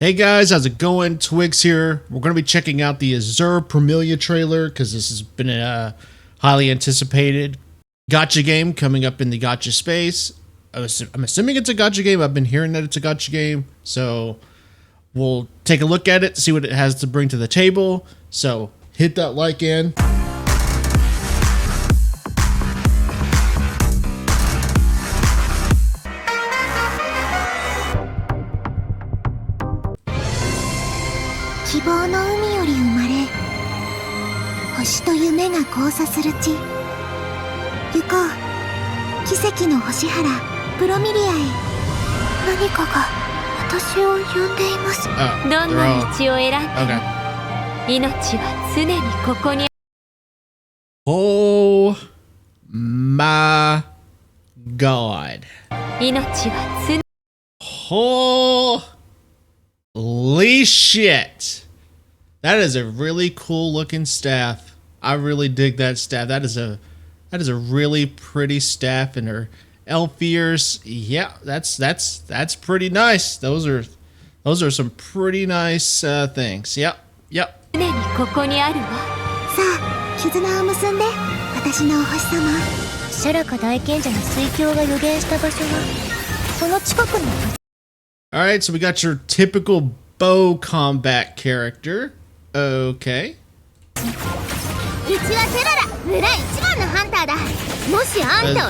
Hey guys, how's it going? Twiggs here. We're going to be checking out the Azur Promilia trailer because this has been a highly anticipated gacha game coming up in the gacha space. I'm assuming it's a gacha game. I've been hearing that it's a gacha game. So we'll take a look at it, see what it has to bring to the table. So hit that like in. Oh my god. Holy shit. That is a really cool looking staff. I really dig that staff. That is a really pretty staff, and her elf ears. Yeah, that's pretty nice. Those are some pretty nice things. Yep. Alright, so we got your typical bow combat character. Okay. I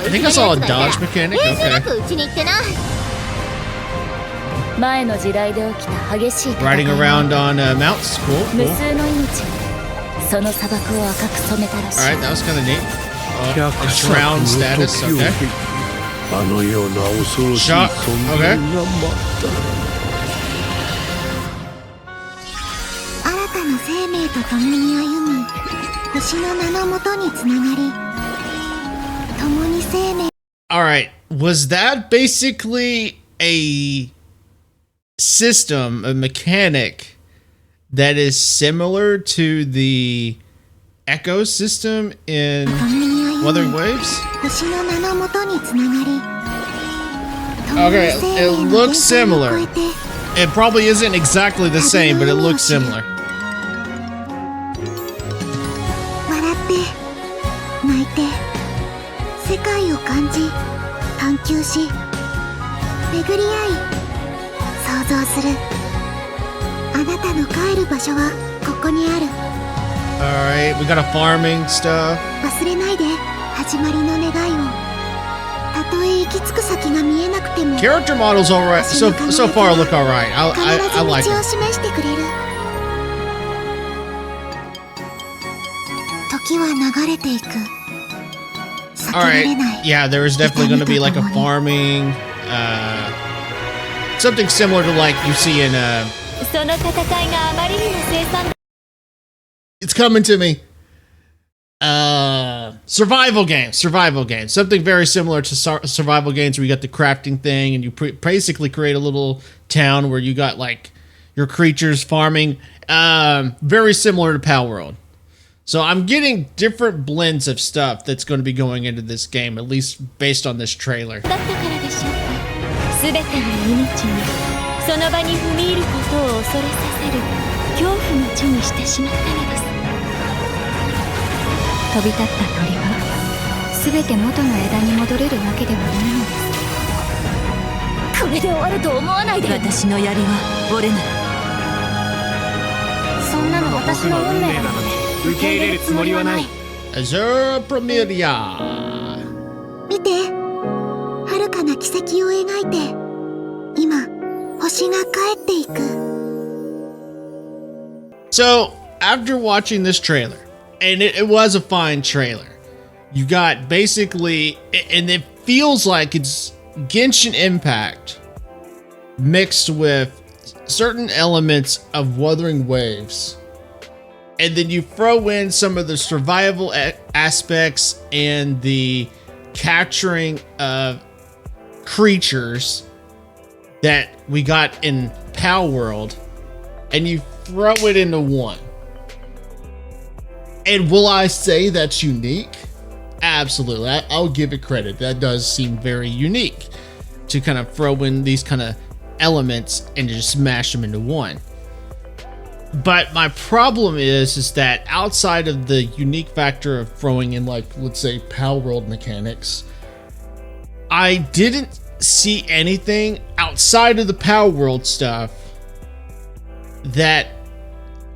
think I saw a dodge mechanic. Okay. Riding around on mounts. Cool. Alright, that was kind of neat. Drown status. Okay. Shot. Okay. Alright, was that basically a system, a mechanic that is similar to the Echo system in Wuthering Waves? Okay, it looks similar. It probably isn't exactly the same, but it looks similar. Alright, we got a farming stuff. Character models alright. So far look alright. I like it. Alright, yeah, there is definitely going to be like a farming, something similar to like you see in, it's coming to me. Survival games. Something very similar to survival games where you got the crafting thing and you basically create a little town where you got like your creatures farming. Very similar to Pal World. So I'm getting different blends of stuff that's going to be going into this game, at least based on this trailer. Azur Promilia. So, after watching this trailer, and it was a fine trailer, you got basically, and it feels like it's Genshin Impact mixed with certain elements of Wuthering Waves. And then you throw in some of the survival aspects and the capturing of creatures that we got in Pal World, and you throw it into one. And will I say that's unique? Absolutely. I'll give it credit. That does seem very unique to kind of throw in these kind of elements and just smash them into one. But my problem is that outside of the unique factor of throwing in, like, let's say, Pal World mechanics, I didn't see anything outside of the Pal World stuff that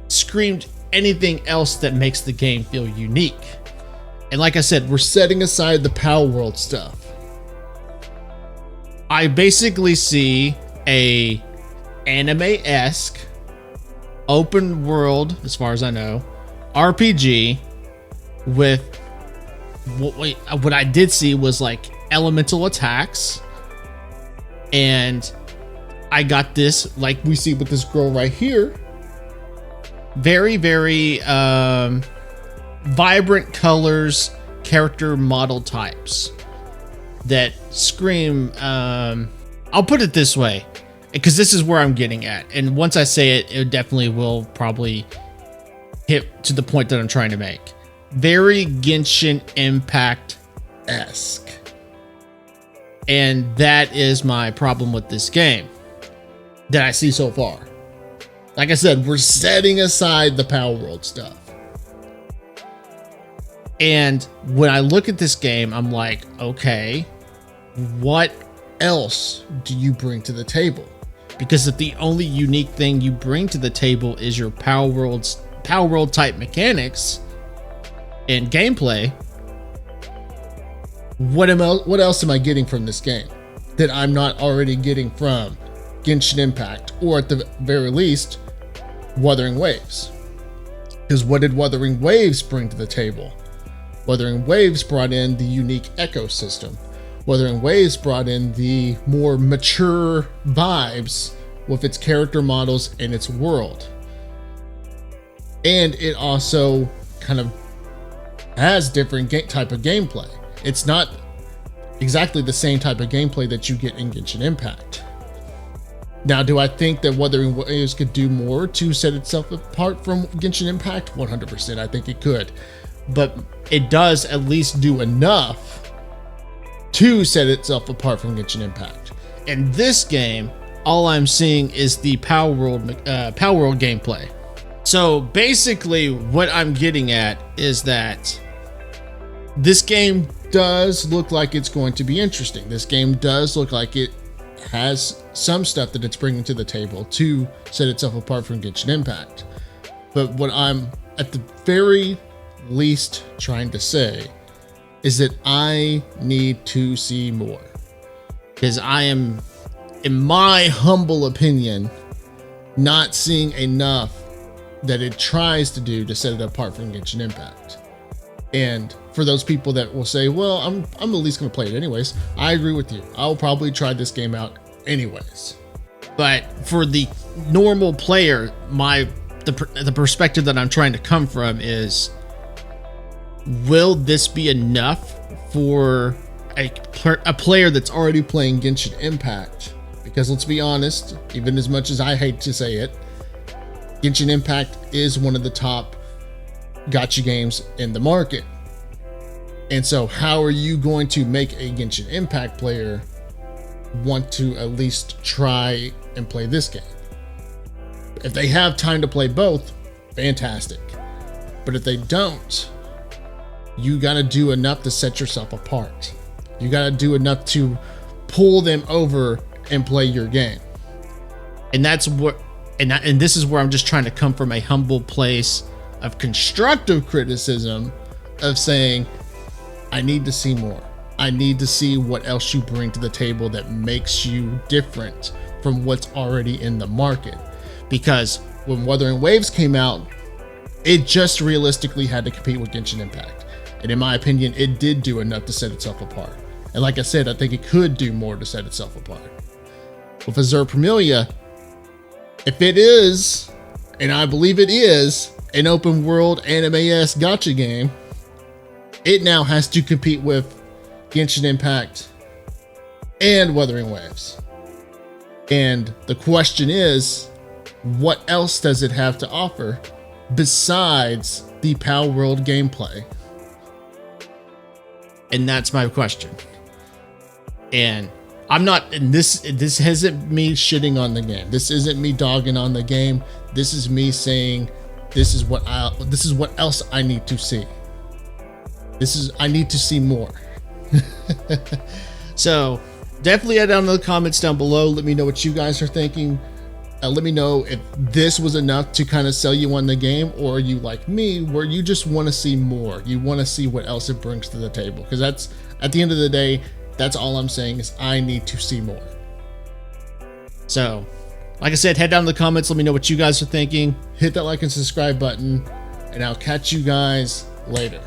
screamed anything else that makes the game feel unique. And like I said, we're setting aside the Pal World stuff. I basically see a anime-esque open world, as far as I know, RPG with what I did see was like elemental attacks, and I got this, like we see with this girl right here, very, very vibrant colors, character model types that scream, I'll put it this way, because this is where I'm getting at, and once I say it, it definitely will probably hit to the point that I'm trying to make. Very Genshin Impact-esque. And that is my problem with this game that I see so far. Like I said, we're setting aside the Pal World stuff. And when I look at this game, I'm like, okay, what else do you bring to the table? Because if the only unique thing you bring to the table is your Pal World type mechanics and gameplay, what else am I getting from this game that I'm not already getting from Genshin Impact, or at the very least, Wuthering Waves? Because what did Wuthering Waves bring to the table? Wuthering Waves brought in the unique ecosystem. Wuthering Waves brought in the more mature vibes with its character models and its world. And it also kind of has different type of gameplay. It's not exactly the same type of gameplay that you get in Genshin Impact. Now, do I think that Wuthering Waves could do more to set itself apart from Genshin Impact? 100%, I think it could. But it does at least do enough to set itself apart from Genshin Impact. In this game, all I'm seeing is the Pal World gameplay. So basically what I'm getting at is that this game does look like it's going to be interesting. This game does look like it has some stuff that it's bringing to the table to set itself apart from Genshin Impact. But what I'm at the very least trying to say is that I need to see more. Because I am, in my humble opinion, not seeing enough that it tries to do to set it apart from Genshin Impact. And for those people that will say, well, I'm at least going to play it anyways, I agree with you. I'll probably try this game out anyways. But for the normal player, the perspective that I'm trying to come from is, will this be enough for a player that's already playing Genshin Impact? Because let's be honest, even as much as I hate to say it, Genshin Impact is one of the top gacha games in the market. And so how are you going to make a Genshin Impact player want to at least try and play this game? If they have time to play both, fantastic. But if they don't, you got to do enough to set yourself apart. You got to do enough to pull them over and play your game. And that's what, and this is where I'm just trying to come from a humble place of constructive criticism of saying, I need to see more. I need to see what else you bring to the table that makes you different from what's already in the market. Because when Wuthering Waves came out, it just realistically had to compete with Genshin Impact. And in my opinion, it did do enough to set itself apart. And like I said, I think it could do more to set itself apart. With Azur Promilia, if it is, and I believe it is, an open world anime-esque gacha game, it now has to compete with Genshin Impact and Wuthering Waves. And the question is, what else does it have to offer besides the Pal World gameplay? And that's my question. And I'm not, and this isn't me shitting on the game. This isn't me dogging on the game. This is me saying this is what else I need to see. I need to see more. So definitely add down in the comments down below. Let me know what you guys are thinking. Let me know if this was enough to kind of sell you on the game, or are you like me where you just want to see more. You want to see what else it brings to the table, because that's, at the end of the day, that's all I'm saying is I need to see more. So, like I said, head down in the comments. Let me know what you guys are thinking. Hit that like and subscribe button, and I'll catch you guys later.